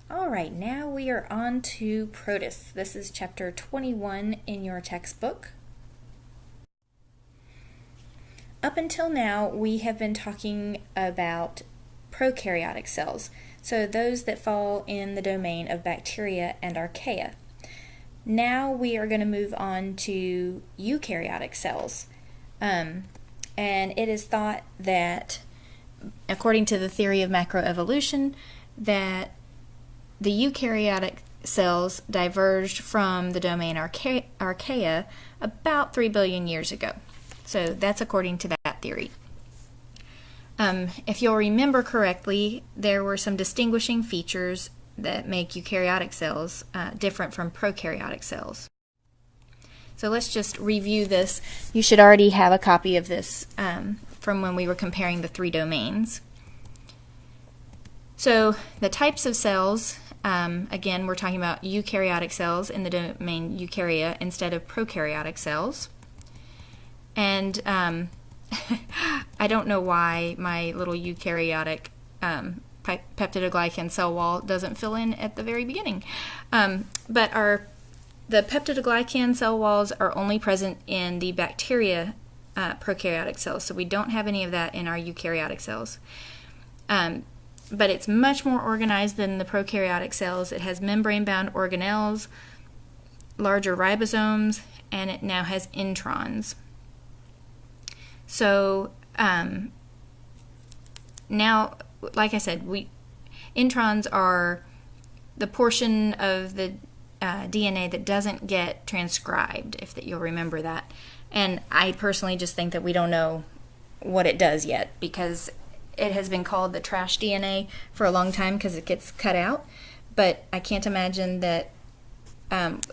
All right, now we are on to Protists. This is chapter 21 in your textbook. Up until now, we have been talking about prokaryotic cells, so those that fall in the domain of bacteria and archaea. Now we are going to move on to eukaryotic cells, and it is thought that, according to the theory of macroevolution, that the eukaryotic cells diverged from the domain archaea about 3 billion years ago. So that's according to that theory. If you'll remember correctly, there were some distinguishing features that make eukaryotic cells different from prokaryotic cells. So let's just review this. You should already have a copy of this from when we were comparing the three domains. So the types of cells, again, we're talking about eukaryotic cells in the domain eukarya instead of prokaryotic cells. And I don't know why my little eukaryotic peptidoglycan cell wall doesn't fill in at the very beginning. But the peptidoglycan cell walls are only present in the bacteria prokaryotic cells, so we don't have any of that in our eukaryotic cells. But it's much more organized than the prokaryotic cells. It has membrane-bound organelles, larger ribosomes, and it now has introns. So now, like I said, introns are the portion of the DNA that doesn't get transcribed, if you'll remember that. And I personally just think that we don't know what it does yet, because it has been called the trash DNA for a long time because it gets cut out. But I can't imagine that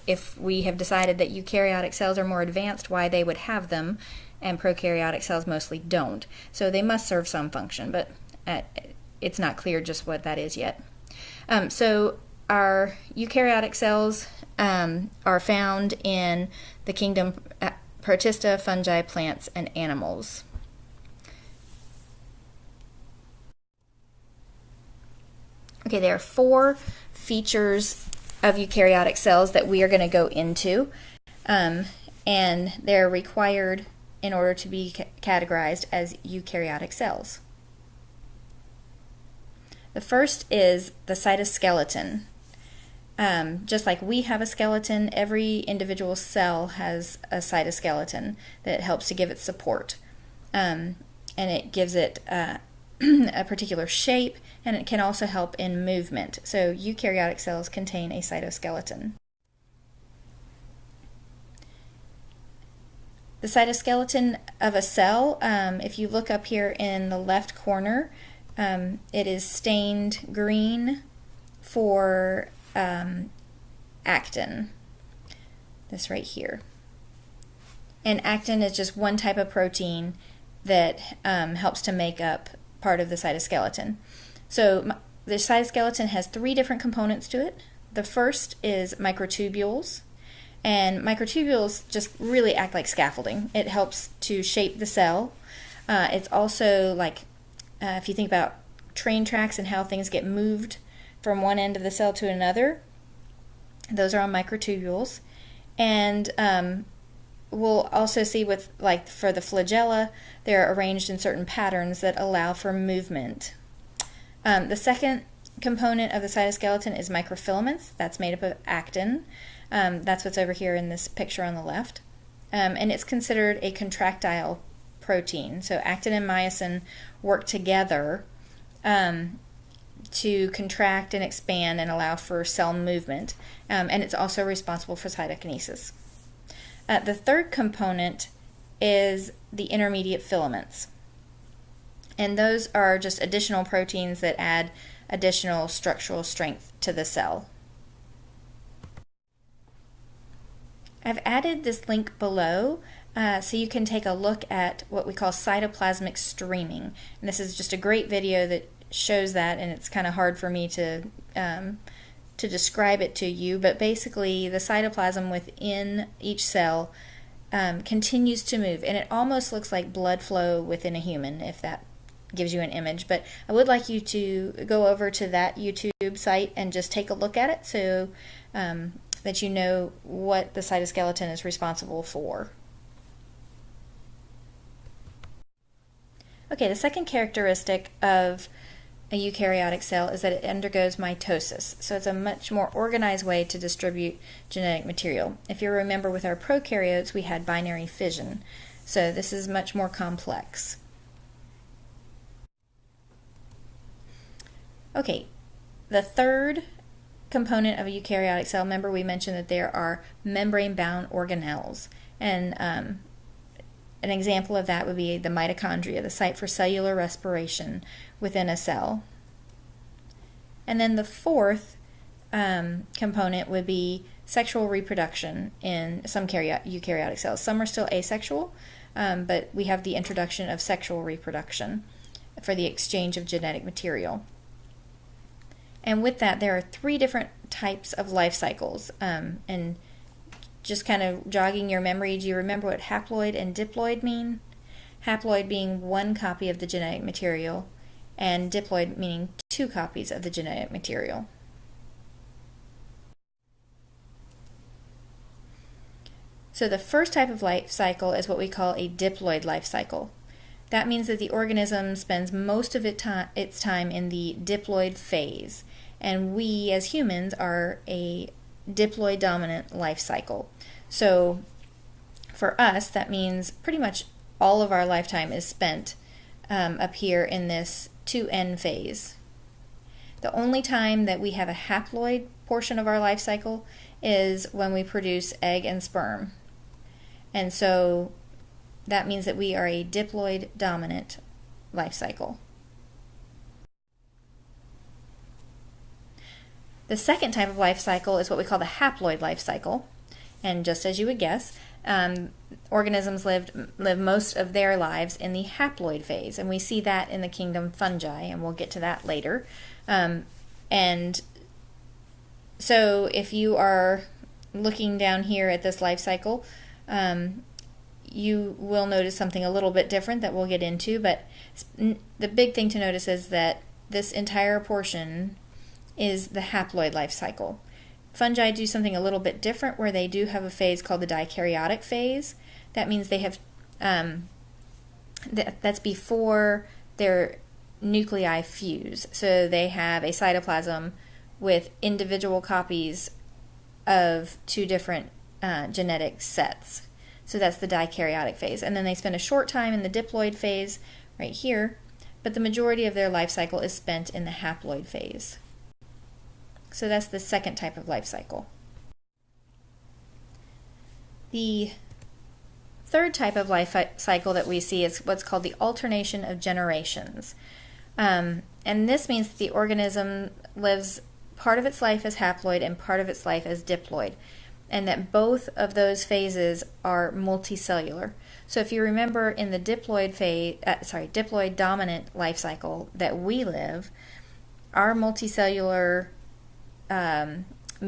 if we have decided that eukaryotic cells are more advanced, why they would have them, and prokaryotic cells mostly don't. So they must serve some function, but it's not clear just what that is yet. So our eukaryotic cells are found in the kingdom Protista, fungi, plants, and animals. Okay, there are 4 features of eukaryotic cells that we are going to go into, and they're required in order to be categorized as eukaryotic cells. The first is the cytoskeleton. Just like we have a skeleton, every individual cell has a cytoskeleton that helps to give it support. And it gives it a particular shape, and it can also help in movement. So eukaryotic cells contain a cytoskeleton. The cytoskeleton of a cell, if you look up here in the left corner, it is stained green for actin, this right here. And actin is just one type of protein that helps to make up part of the cytoskeleton. So the cytoskeleton has 3 different components to it. The first is microtubules, and microtubules just really act like scaffolding. It helps to shape the cell. It's also like, if you think about train tracks and how things get moved from one end of the cell to another, those are on microtubules. And we'll also see with, like, for the flagella, they're arranged in certain patterns that allow for movement. The second component of the cytoskeleton is microfilaments. That's made up of actin. That's what's over here in this picture on the left. And it's considered a contractile protein. So actin and myosin work together to contract and expand and allow for cell movement. And it's also responsible for cytokinesis. The third component is the intermediate filaments. And those are just additional proteins that add additional structural strength to the cell. I've added this link below so you can take a look at what we call cytoplasmic streaming. And this is just a great video that shows that, and it's kind of hard for me to describe it to you, but basically the cytoplasm within each cell continues to move, and it almost looks like blood flow within a human, if that gives you an image. But I would like you to go over to that YouTube site and just take a look at it so that you know what the cytoskeleton is responsible for. Okay, the second characteristic of a eukaryotic cell is that it undergoes mitosis. So it's a much more organized way to distribute genetic material. If you remember, with our prokaryotes, we had binary fission. So this is much more complex. Okay, the third component of a eukaryotic cell, remember we mentioned that there are membrane-bound organelles. And an example of that would be the mitochondria, the site for cellular respiration within a cell. And then the fourth component would be sexual reproduction in some eukaryotic cells. Some are still asexual, but we have the introduction of sexual reproduction for the exchange of genetic material. And with that, there are 3 different types of life cycles. And just kind of jogging your memory, do you remember what haploid and diploid mean? Haploid being 1 copy of the genetic material, and diploid meaning 2 copies of the genetic material. So the first type of life cycle is what we call a diploid life cycle. That means that the organism spends most of its time in the diploid phase, and we as humans are a diploid dominant life cycle. So for us, that means pretty much all of our lifetime is spent up here in this 2N phase. The only time that we have a haploid portion of our life cycle is when we produce egg and sperm. And so that means that we are a diploid dominant life cycle. The second type of life cycle is what we call the haploid life cycle. And just as you would guess, organisms live most of their lives in the haploid phase. And we see that in the kingdom fungi, and we'll get to that later. And so if you are looking down here at this life cycle, you will notice something a little bit different that we'll get into. But the big thing to notice is that this entire portion is the haploid life cycle. Fungi do something a little bit different, where they do have a phase called the eukaryotic phase. That means they have, that's before their nuclei fuse. So they have a cytoplasm with individual copies of 2 different genetic sets. So that's the eukaryotic phase. And then they spend a short time in the diploid phase right here, but the majority of their life cycle is spent in the haploid phase. So that's the second type of life cycle. The third type of life cycle that we see is what's called the alternation of generations. And this means that the organism lives part of its life as haploid and part of its life as diploid, and that both of those phases are multicellular. So if you remember in the diploid dominant life cycle that we live, our multicellular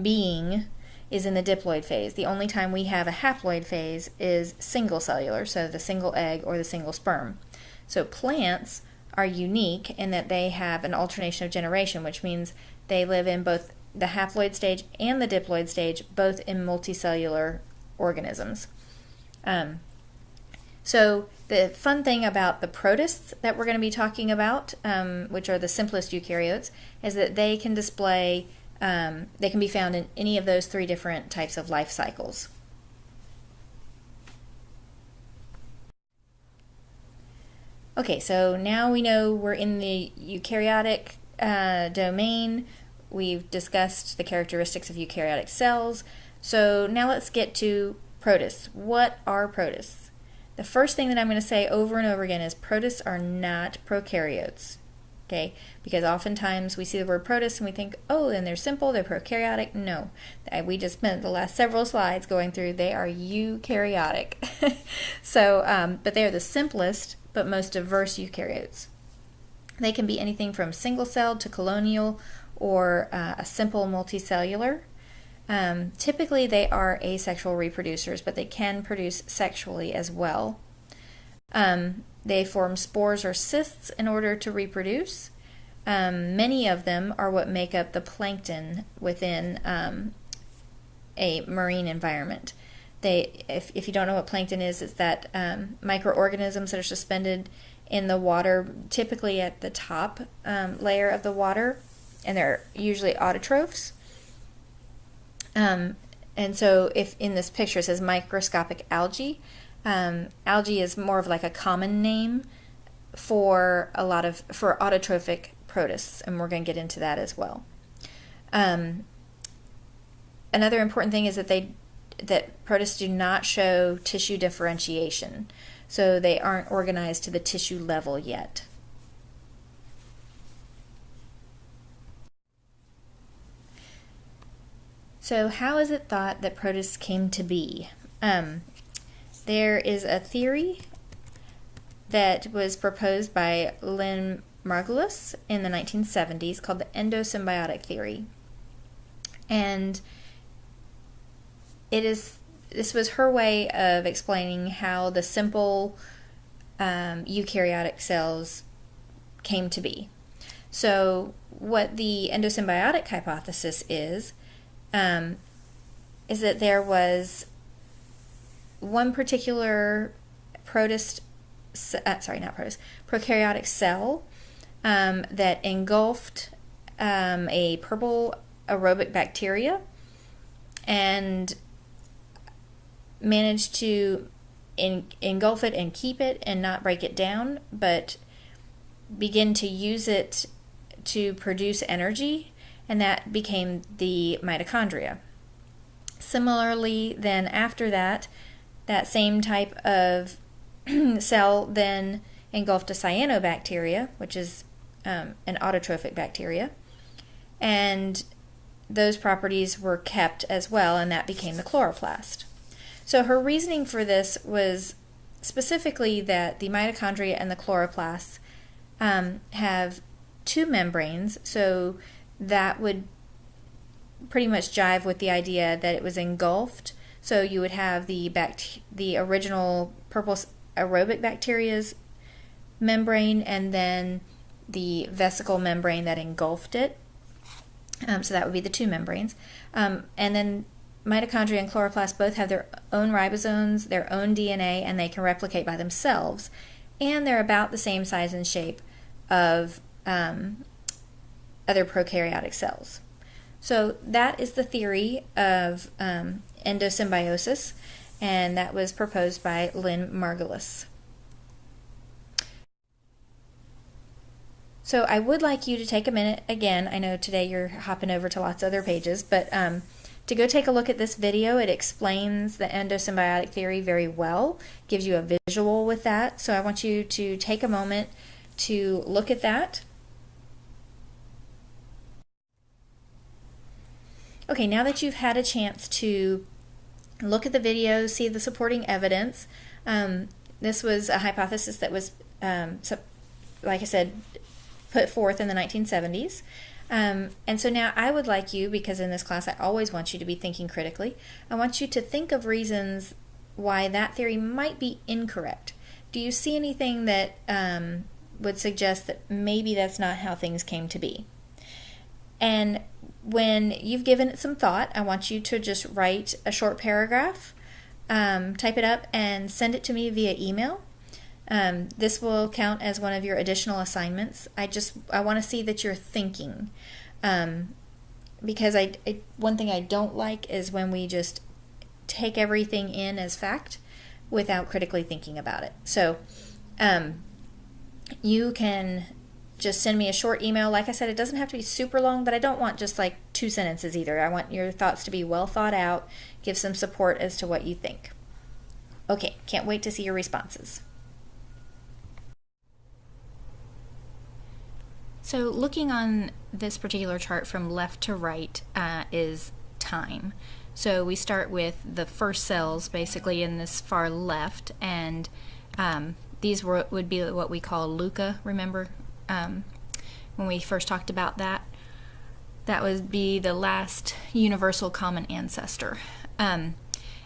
being is in the diploid phase. The only time we have a haploid phase is single cellular, so the single egg or the single sperm. So plants are unique in that they have an alternation of generation, which means they live in both the haploid stage and the diploid stage, both in multicellular organisms. So the fun thing about the protists that we're going to be talking about, which are the simplest eukaryotes, is that they can display, they can be found in any of those 3 different types of life cycles. Okay, so now we know we're in the eukaryotic domain. We've discussed the characteristics of eukaryotic cells. So now let's get to protists. What are protists? The first thing that I'm going to say over and over again is protists are not prokaryotes. Okay, because oftentimes we see the word protist and we think, oh, and they're simple, they're prokaryotic. No, we just spent the last several slides going through, they are eukaryotic. So, but they are the simplest but most diverse eukaryotes. They can be anything from single-celled to colonial or a simple multicellular. Typically they are asexual reproducers, but they can produce sexually as well. They form spores or cysts in order to reproduce. Many of them are what make up the plankton within a marine environment. If you don't know what plankton is, it's that microorganisms that are suspended in the water, typically at the top layer of the water, and they're usually autotrophs. And so if in this picture it says microscopic algae, algae is more of like a common name for autotrophic protists, and we're going to get into that as well. Another important thing is that protists do not show tissue differentiation, so they aren't organized to the tissue level yet. So how is it thought that protists came to be? There is a theory that was proposed by Lynn Margulis in the 1970s called the endosymbiotic theory. And this was her way of explaining how the simple eukaryotic cells came to be. So what the endosymbiotic hypothesis is that there was one particular prokaryotic cell that engulfed a purple aerobic bacteria and managed to engulf it and keep it and not break it down, but begin to use it to produce energy, and that became the mitochondria. Similarly, then after that same type of cell then engulfed a cyanobacteria, which is an autotrophic bacteria, and those properties were kept as well, and that became the chloroplast. So her reasoning for this was specifically that the mitochondria and the chloroplasts have two membranes, so that would pretty much jive with the idea that it was engulfed. So you would have the original purple aerobic bacteria's membrane and then the vesicle membrane that engulfed it. So that would be the two membranes. And then mitochondria and chloroplasts both have their own ribosomes, their own DNA, and they can replicate by themselves. And they're about the same size and shape of other prokaryotic cells. So that is the theory of endosymbiosis, and that was proposed by Lynn Margulis. So I would like you to take a minute, again, I know today you're hopping over to lots of other pages, but to go take a look at this video. It explains the endosymbiotic theory very well, gives you a visual with that. So I want you to take a moment to look at that. Okay, now that you've had a chance to look at the video, see the supporting evidence, this was a hypothesis that was, like I said, put forth in the 1970s. And so now I would like you, because in this class I always want you to be thinking critically, I want you to think of reasons why that theory might be incorrect. Do you see anything that would suggest that maybe that's not how things came to be? And when you've given it some thought, I want you to just write a short paragraph, type it up, and send it to me via email. This will count as one of your additional assignments. I want to see that you're thinking, because one thing I don't like is when we just take everything in as fact without critically thinking about it. So you can just send me a short email. Like I said, it doesn't have to be super long, but I don't want just like 2 sentences either. I want your thoughts to be well thought out, give some support as to what you think. Okay, can't wait to see your responses. So looking on this particular chart from left to right is time. So we start with the first cells basically in this far left, and these would be what we call LUCA, remember when we first talked about that? That would be the last universal common ancestor. And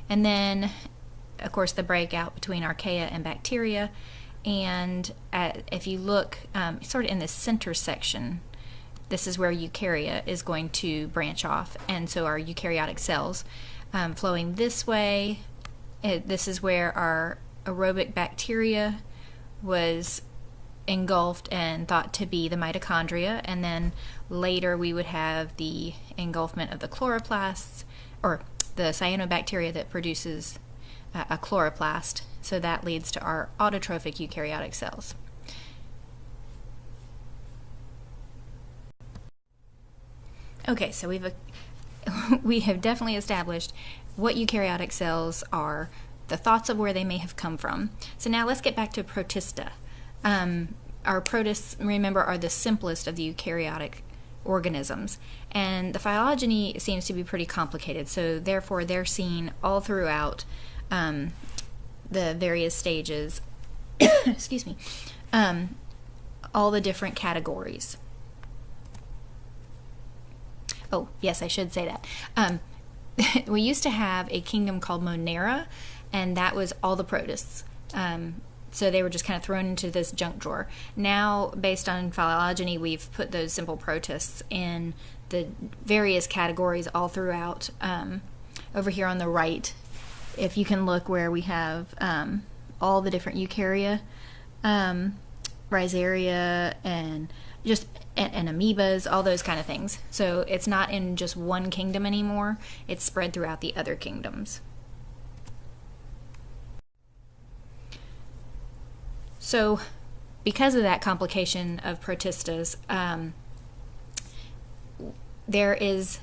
then of course, the breakout between archaea and bacteria. And if you look sort of in the center section, this is where eukarya is going to branch off. And so our eukaryotic cells flowing this way, this is where our aerobic bacteria was engulfed and thought to be the mitochondria, and then later we would have the engulfment of the chloroplasts, or the cyanobacteria that produces a chloroplast. So that leads to our autotrophic eukaryotic cells. Okay, so we have definitely established what eukaryotic cells are, the thoughts of where they may have come from. So now let's get back to Protista. Our protists, remember, are the simplest of the eukaryotic organisms, and the phylogeny seems to be pretty complicated, so therefore they're seen all throughout the various stages excuse me, all the different categories. Oh, yes, I should say that. We used to have a kingdom called Monera, and that was all the protists. So they were just kind of thrown into this junk drawer. Now, based on phylogeny, we've put those simple protists in the various categories all throughout. Over here on the right, if you can look where we have all the different eukarya, rhizaria, and just and amoebas, all those kind of things. So it's not in just one kingdom anymore. It's spread throughout the other kingdoms. So because of that complication of protistas, there is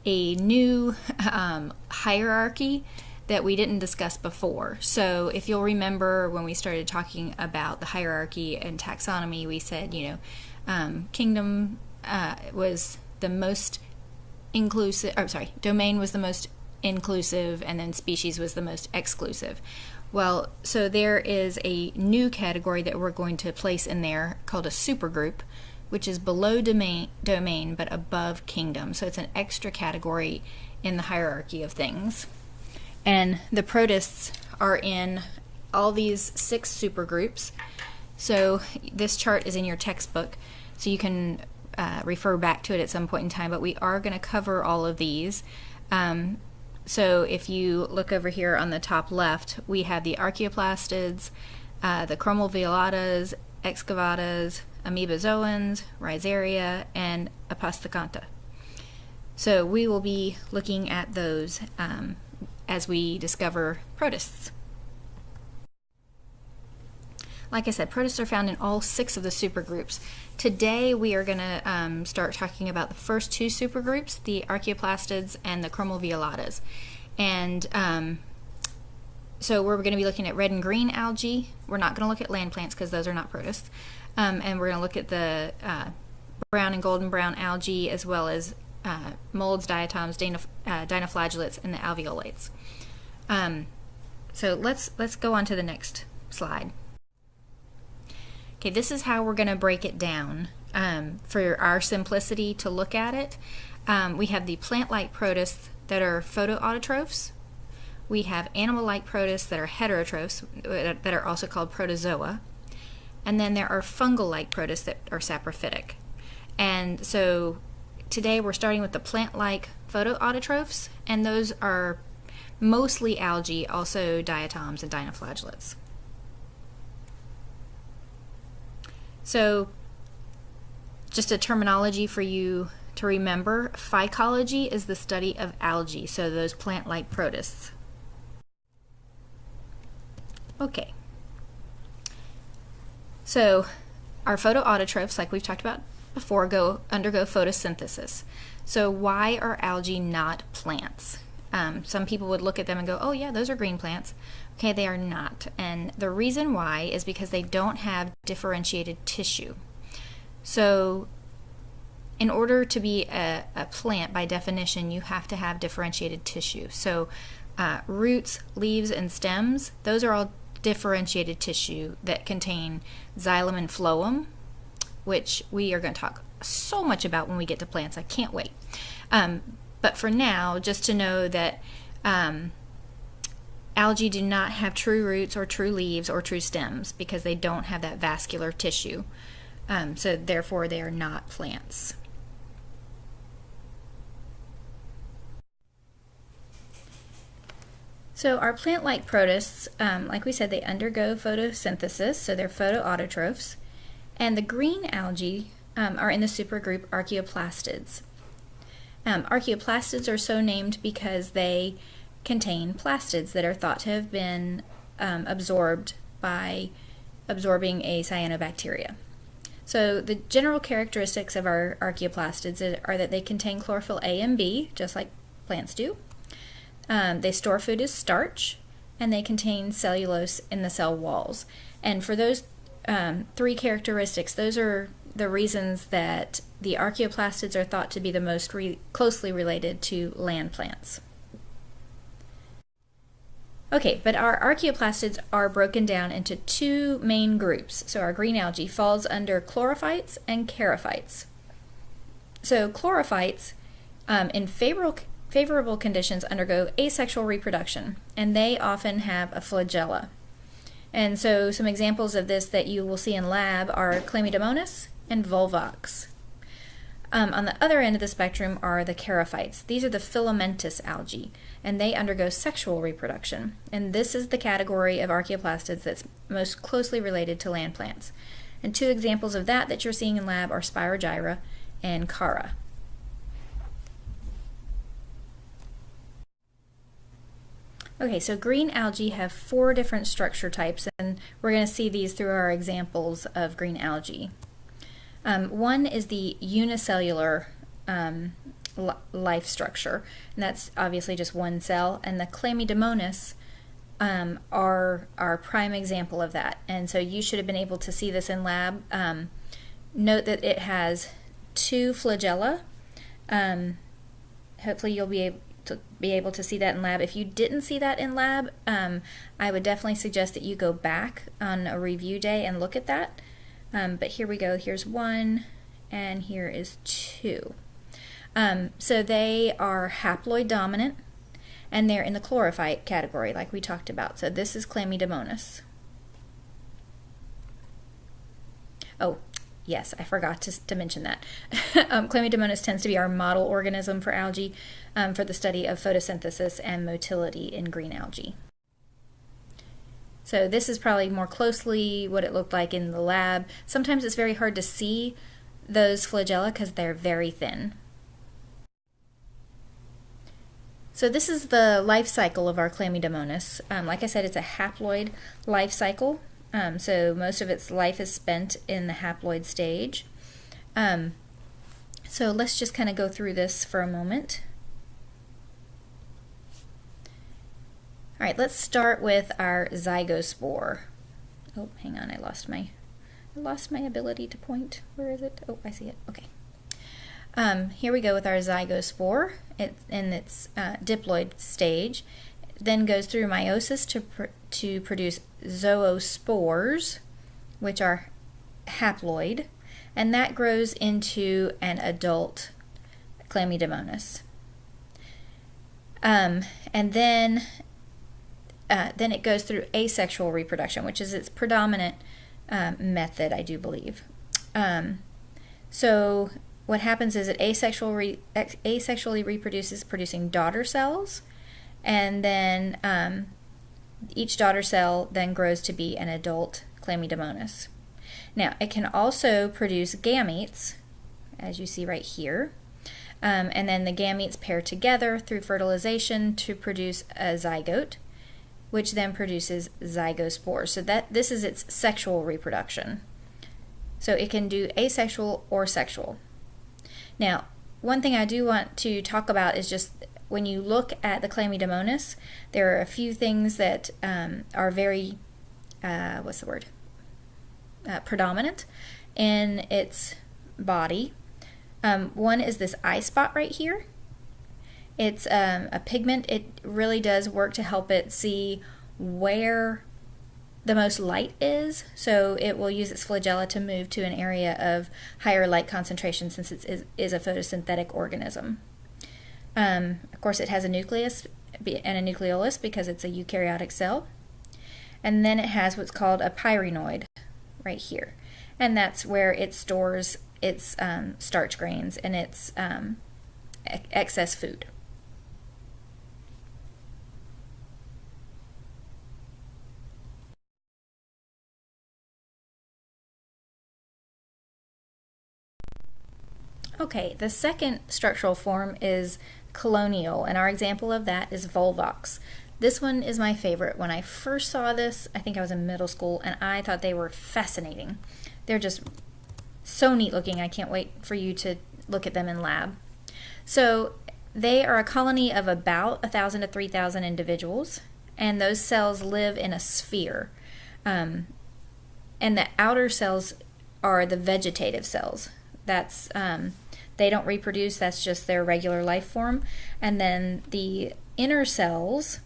a new hierarchy that we didn't discuss before. So if you'll remember when we started talking about the hierarchy and taxonomy, we said, kingdom was the most inclusive, domain was the most inclusive, and then species was the most exclusive. Well, so there is a new category that we're going to place in there called a supergroup, which is below domain but above kingdom. So it's an extra category in the hierarchy of things. And the protists are in all these 6 supergroups. So this chart is in your textbook, so you can refer back to it at some point in time, but we are going to cover all of these. So if you look over here on the top left, we have the archaeoplastids, the chromoviolatas, excavatas, amoebozoans, rhizaria, and apostacanta. So we will be looking at those as we discover protists. Like I said, protists are found in all 6 of the supergroups. Today we are going to start talking about the first 2 supergroups, the archaeoplastids and the chromoviolatas. And so we're going to be looking at red and green algae. We're not going to look at land plants because those are not protists. And we're going to look at the brown and golden brown algae, as well as molds, diatoms, dinoflagellates, and the alveolates. So let's go on to the next slide. Okay, this is how we're going to break it down for our simplicity to look at it. We have the plant-like protists that are photoautotrophs. We have animal-like protists that are heterotrophs, that are also called protozoa. And then there are fungal-like protists that are saprophytic. And so today we're starting with the plant-like photoautotrophs, and those are mostly algae, also diatoms and dinoflagellates. So just a terminology for you to remember, phycology is the study of algae, so those plant-like protists. Okay. So our photoautotrophs, like we've talked about before, undergo photosynthesis. So why are algae not plants? Some people would look at them and go, oh yeah, those are green plants. Okay, they are not. And the reason why is because they don't have differentiated tissue. So in order to be a plant, by definition, you have to have differentiated tissue. So roots, leaves, and stems, those are all differentiated tissue that contain xylem and phloem, which we are going to talk so much about when we get to plants. I can't wait. But for now, just to know that algae do not have true roots or true leaves or true stems because they don't have that vascular tissue. So therefore they are not plants. So our plant-like protists, like we said, they undergo photosynthesis, so they're photoautotrophs. And the green algae are in the supergroup Archaeoplastids. Archaeoplastids are so named because they contain plastids that are thought to have been absorbed by absorbing a cyanobacteria. So the general characteristics of our archaeoplastids are that they contain chlorophyll A and B, just like plants do. They store food as starch, and they contain cellulose in the cell walls. And for those three characteristics, those are the reasons that the archaeoplastids are thought to be the most closely related to land plants. Okay, but our archaeoplastids are broken down into two main groups. So our green algae falls under chlorophytes and charophytes. So chlorophytes, in favorable conditions, undergo asexual reproduction, and they often have a flagella. And so some examples of this that you will see in lab are Chlamydomonas and Volvox. On the other end of the spectrum are the charophytes. These are the filamentous algae, and they undergo sexual reproduction. And this is the category of archaeoplastids that's most closely related to land plants. And two examples of that you're seeing in lab are Spirogyra and Chara. Okay, so green algae have 4 different structure types, and we're going to see these through our examples of green algae. One is the unicellular life structure, and that's obviously just one cell, and the Chlamydomonas are our prime example of that. And so you should have been able to see this in lab. Note that it has 2 flagella. Hopefully you'll be able to see that in lab. If you didn't see that in lab, I would definitely suggest that you go back on a review day and look at that. But here we go. Here's 1, and here is 2. So they are haploid dominant, and they're in the chlorophyte category, like we talked about. So this is Chlamydomonas. Oh, yes, I forgot to mention that. Chlamydomonas tends to be our model organism for algae for the study of photosynthesis and motility in green algae. So this is probably more closely what it looked like in the lab. Sometimes it's very hard to see those flagella because they're very thin. So this is the life cycle of our Chlamydomonas. Like I said, it's a haploid life cycle. So most of its life is spent in the haploid stage. So let's just kind of go through this for a moment. All right, let's start with our zygospore. Oh, hang on, I lost my ability to point. Where is it? Oh, I see it. Okay. Here we go with our zygospore. It's in its diploid stage. Then goes through meiosis to produce zoospores, which are haploid, and that grows into an adult Chlamydomonas. And then it goes through asexual reproduction, which is its predominant method, I do believe. So what happens is it asexually reproduces, producing daughter cells, and then each daughter cell then grows to be an adult Chlamydomonas. Now, it can also produce gametes, as you see right here, and then the gametes pair together through fertilization to produce a zygote, which then produces zygospores. So this is its sexual reproduction. So it can do asexual or sexual. Now, one thing I do want to talk about is just when you look at the Chlamydomonas, there are a few things that are very, predominant in its body. One is this eye spot right here. It's a pigment. It really does work to help it see where the most light is, so it will use its flagella to move to an area of higher light concentration since it is a photosynthetic organism. Of course, it has a nucleus and a nucleolus because it's a eukaryotic cell. And then it has what's called a pyrenoid right here. And that's where it stores its starch grains and its excess food. Okay, the second structural form is colonial, and our example of that is volvox. This one is my favorite. When I first saw this, I think I was in middle school, and I thought they were fascinating. They're just so neat looking. I can't wait for you to look at them in lab. So they are a colony of about 1,000 to 3,000 individuals, and those cells live in a sphere. And the outer cells are the vegetative cells. That's they don't reproduce, that's just their regular life form. And then the inner cells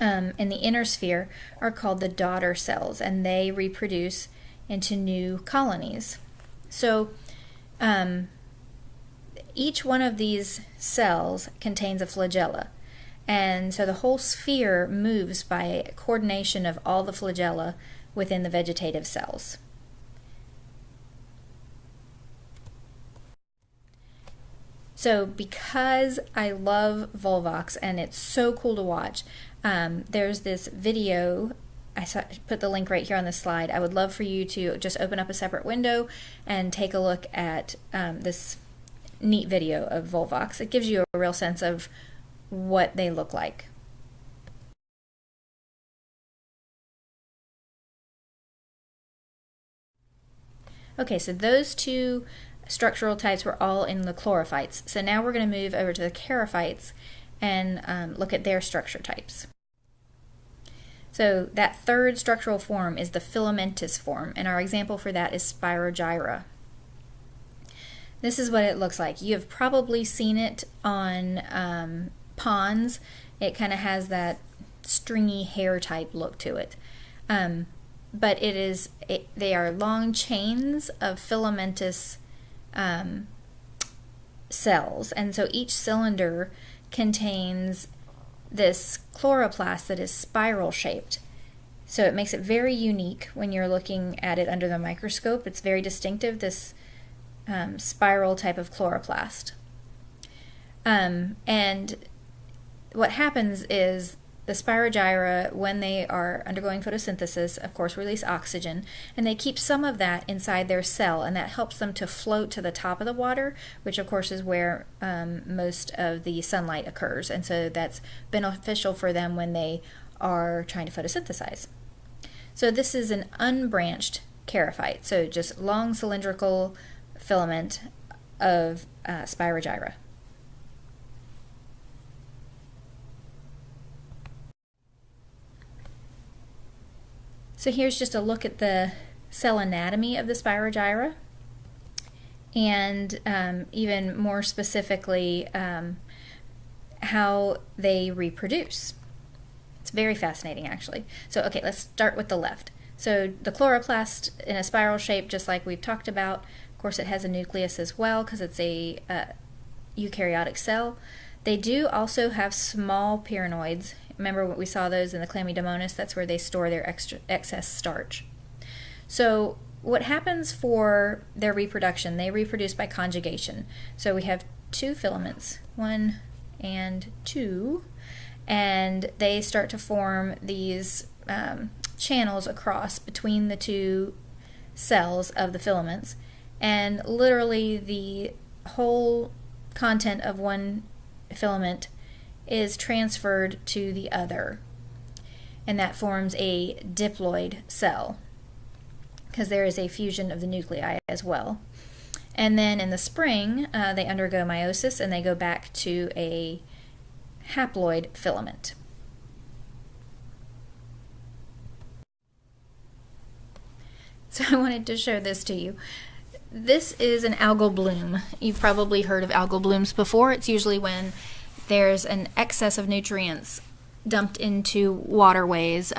in the inner sphere are called the daughter cells, and they reproduce into new colonies. So each one of these cells contains a flagella, and so the whole sphere moves by coordination of all the flagella within the vegetative cells. So because I love volvox and it's so cool to watch, there's this video, put the link right here on this slide. I would love for you to just open up a separate window and take a look at this neat video of volvox. It gives you a real sense of what they look like. Okay, so those two structural types were all in the chlorophytes. So now we're going to move over to the charophytes and look at their structure types. So that third structural form is the filamentous form, and our example for that is Spirogyra. This is what it looks like. You have probably seen it on ponds. It kind of has that stringy hair type look to it. But they are long chains of filamentous cells, and so each cylinder contains this chloroplast that is spiral shaped. So it makes it very unique when you're looking at it under the microscope. It's very distinctive, this spiral type of chloroplast. And what happens is the Spirogyra, when they are undergoing photosynthesis, of course, release oxygen, and they keep some of that inside their cell, and that helps them to float to the top of the water, which of course is where most of the sunlight occurs, and so that's beneficial for them when they are trying to photosynthesize. So this is an unbranched charophyte, so just long cylindrical filament of Spirogyra. So here's just a look at the cell anatomy of the Spirogyra, and even more specifically how they reproduce. It's very fascinating, actually. So okay, let's start with the left. So the chloroplast in a spiral shape, just like we've talked about. Of course, it has a nucleus as well because it's a eukaryotic cell. They do also have small pyrenoids. Remember what we saw those in the Chlamydomonas? That's where they store their excess starch. So what happens for their reproduction? They reproduce by conjugation. So we have two filaments, 1 and 2, and they start to form these channels across between the two cells of the filaments, and literally the whole content of one filament is transferred to the other, and that forms a diploid cell because there is a fusion of the nuclei as well. And then in the spring they undergo meiosis and they go back to a haploid filament. So I wanted to show this to you. This is an algal bloom. You've probably heard of algal blooms before. It's usually when there's an excess of nutrients dumped into waterways.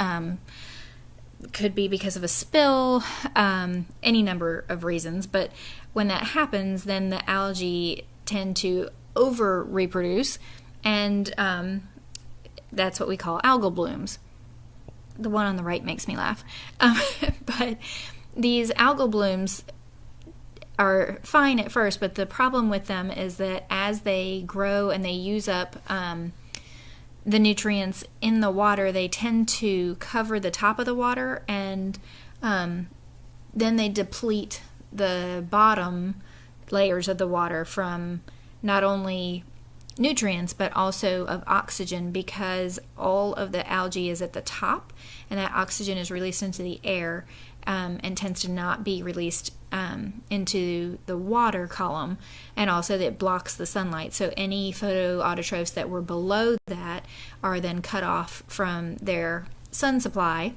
Could be because of a spill, any number of reasons. But when that happens, then the algae tend to over-reproduce, and that's what we call algal blooms. The one on the right makes me laugh. But these algal blooms are fine at first, but the problem with them is that as they grow and they use up the nutrients in the water, they tend to cover the top of the water, and then they deplete the bottom layers of the water from not only nutrients but also of oxygen, because all of the algae is at the top and that oxygen is released into the air and tends to not be released into the water column, and also that blocks the sunlight. So any photoautotrophs that were below that are then cut off from their sun supply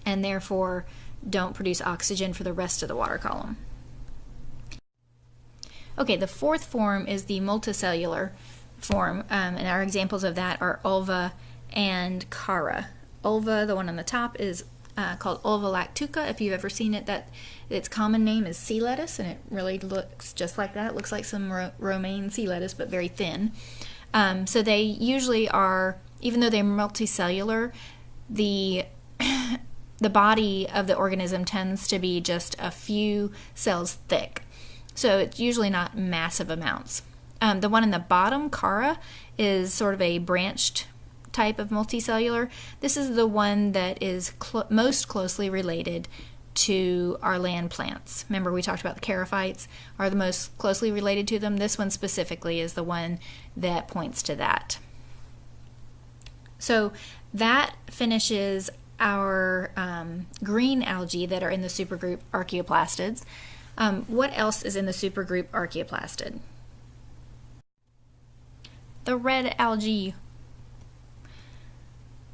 and therefore don't produce oxygen for the rest of the water column. Okay, the fourth form is the multicellular form, and our examples of that are ulva and chara. Ulva, the one on the top, is called Ulva lactuca. If you've ever seen it, that its common name is sea lettuce, and it really looks just like that. It looks like some romaine sea lettuce, but very thin. So they usually are, even though they're multicellular, the body of the organism tends to be just a few cells thick. So it's usually not massive amounts. The one in the bottom, chara, is sort of a branched type of multicellular. This is the one that is most closely related to our land plants. Remember we talked about the charophytes are the most closely related to them. This one specifically is the one that points to that. So that finishes our green algae that are in the supergroup Archaeoplastids. What else is in the supergroup Archaeoplastid? The red algae.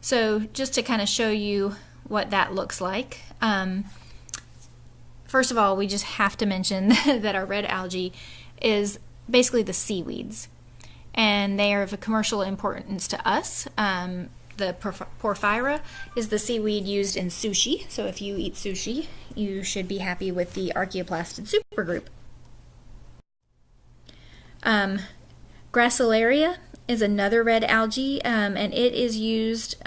So just to kind of show you what that looks like, first of all, we just have to mention that our red algae is basically the seaweeds, and they are of a commercial importance to us. The porphyra is the seaweed used in sushi, so if you eat sushi, you should be happy with the Archaeoplastid supergroup. Gracilaria is another red algae, and it is used,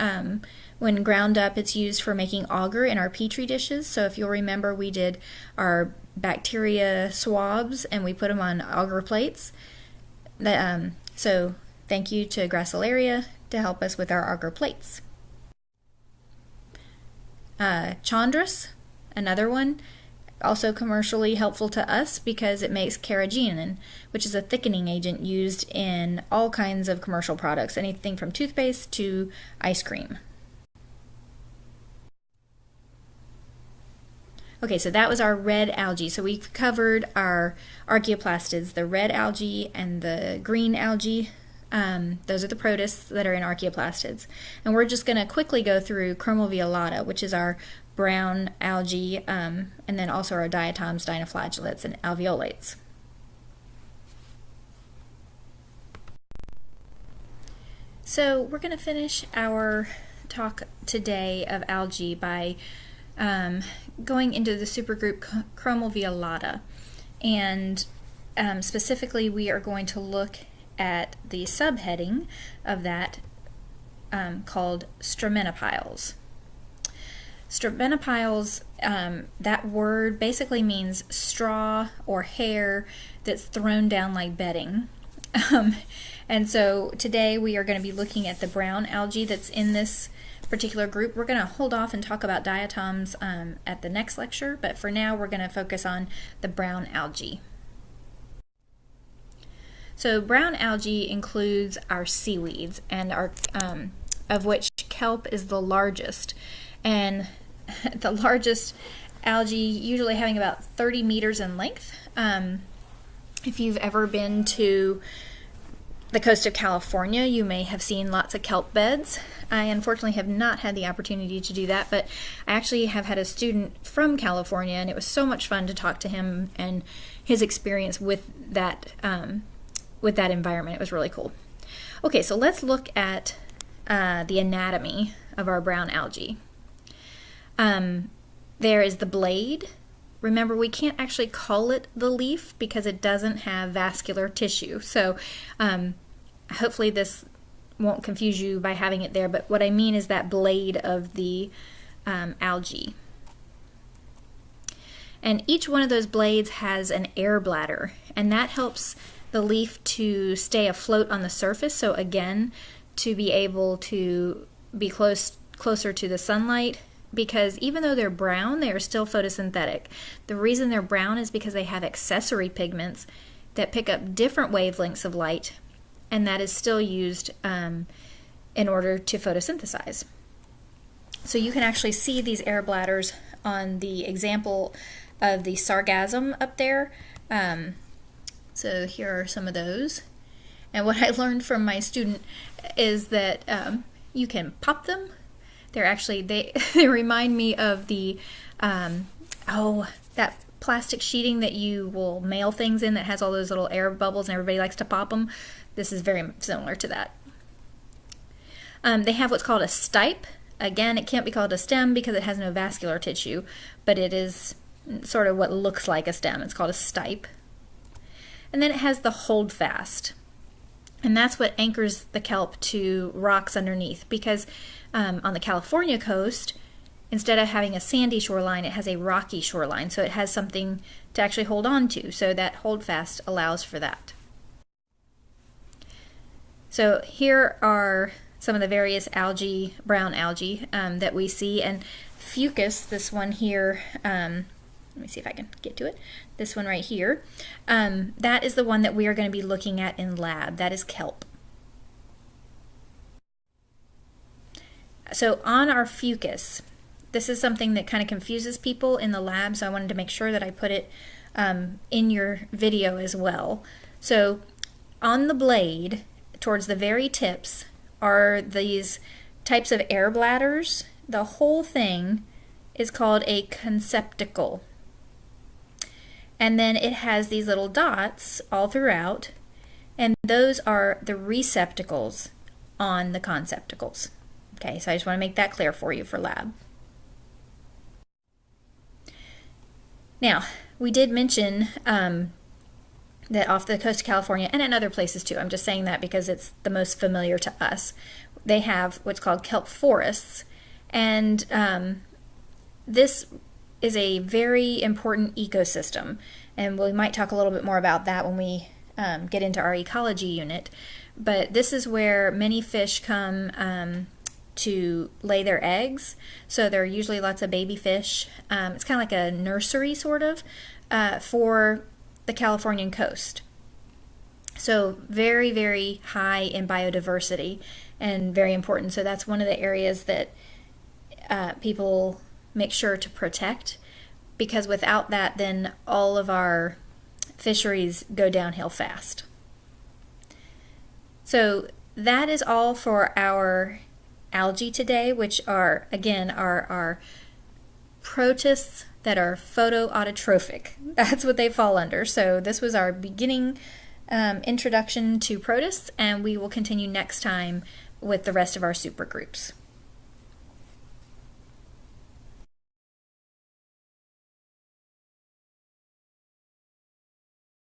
when ground up, it's used for making agar in our petri dishes. So if you'll remember, we did our bacteria swabs and we put them on agar plates. So thank you to Gracilaria to help us with our agar plates. Chondrus, another one, also commercially helpful to us because it makes carrageenan, which is a thickening agent used in all kinds of commercial products, anything from toothpaste to ice cream. Okay, so that was our red algae. So we've covered our Archaeoplastids, the red algae and the green algae. Those are the protists that are in Archaeoplastids. And we're just going to quickly go through chromoviolata, which is our brown algae, and then also our diatoms, dinoflagellates, and alveolates. So we're going to finish our talk today of algae by going into the supergroup chromoviolata. And specifically, we are going to look at the subheading of that called stramenopiles. Stramenopiles, that word basically means straw or hair that's thrown down like bedding. And so today we are going to be looking at the brown algae that's in this particular group. We're going to hold off and talk about diatoms at the next lecture, but for now we're going to focus on the brown algae. So brown algae includes our seaweeds, and our of which kelp is the largest, and the largest algae usually having about 30 meters in length. If you've ever been to the coast of California, you may have seen lots of kelp beds. I unfortunately have not had the opportunity to do that, but I actually have had a student from California, and it was so much fun to talk to him and his experience with that environment. It was really cool. Okay, so let's look at the anatomy of our brown algae. There is the blade. Remember, we can't actually call it the leaf because it doesn't have vascular tissue. So hopefully this won't confuse you by having it there, but what I mean is that blade of the algae. And each one of those blades has an air bladder, and that helps the leaf to stay afloat on the surface, so again, to be able to be closer to the sunlight, because even though they're brown, they are still photosynthetic. The reason they're brown is because they have accessory pigments that pick up different wavelengths of light, and that is still used in order to photosynthesize. So you can actually see these air bladders on the example of the sargassum up there. So here are some of those. And what I learned from my student is that you can pop them. They're actually, they remind me of the, that plastic sheeting that you will mail things in that has all those little air bubbles and everybody likes to pop them. This is very similar to that. They have what's called a stipe. Again, it can't be called a stem because it has no vascular tissue, but it is sort of what looks like a stem. It's called a stipe. And then it has the holdfast. And that's what anchors the kelp to rocks underneath, because on the California coast, instead of having a sandy shoreline, it has a rocky shoreline, so it has something to actually hold on to. So that holdfast allows for that. So here are some of the various algae, brown algae, that we see. And fucus, this one here, let me see if I can get to it. This one right here, that is the one that we are going to be looking at in lab. That is kelp. So on our fucus, this is something that kind of confuses people in the lab, so I wanted to make sure that I put it in your video as well. So on the blade, towards the very tips, are these types of air bladders. The whole thing is called a conceptacle. And then it has these little dots all throughout, and those are the receptacles on the conceptacles. Okay, so I just want to make that clear for you for lab. Now, we did mention that off the coast of California, and in other places too, I'm just saying that because it's the most familiar to us, they have what's called kelp forests, and this is a very important ecosystem, and we might talk a little bit more about that when we get into our ecology unit. But this is where many fish come to lay their eggs, so there are usually lots of baby fish. It's kind of like a nursery sort of for the Californian coast. So very, very high in biodiversity and very important. So that's one of the areas that people make sure to protect, because without that, then all of our fisheries go downhill fast. So that is all for our algae today, which are, again, our protists that are photoautotrophic. That's what they fall under. So this was our beginning introduction to protists, and we will continue next time with the rest of our supergroups.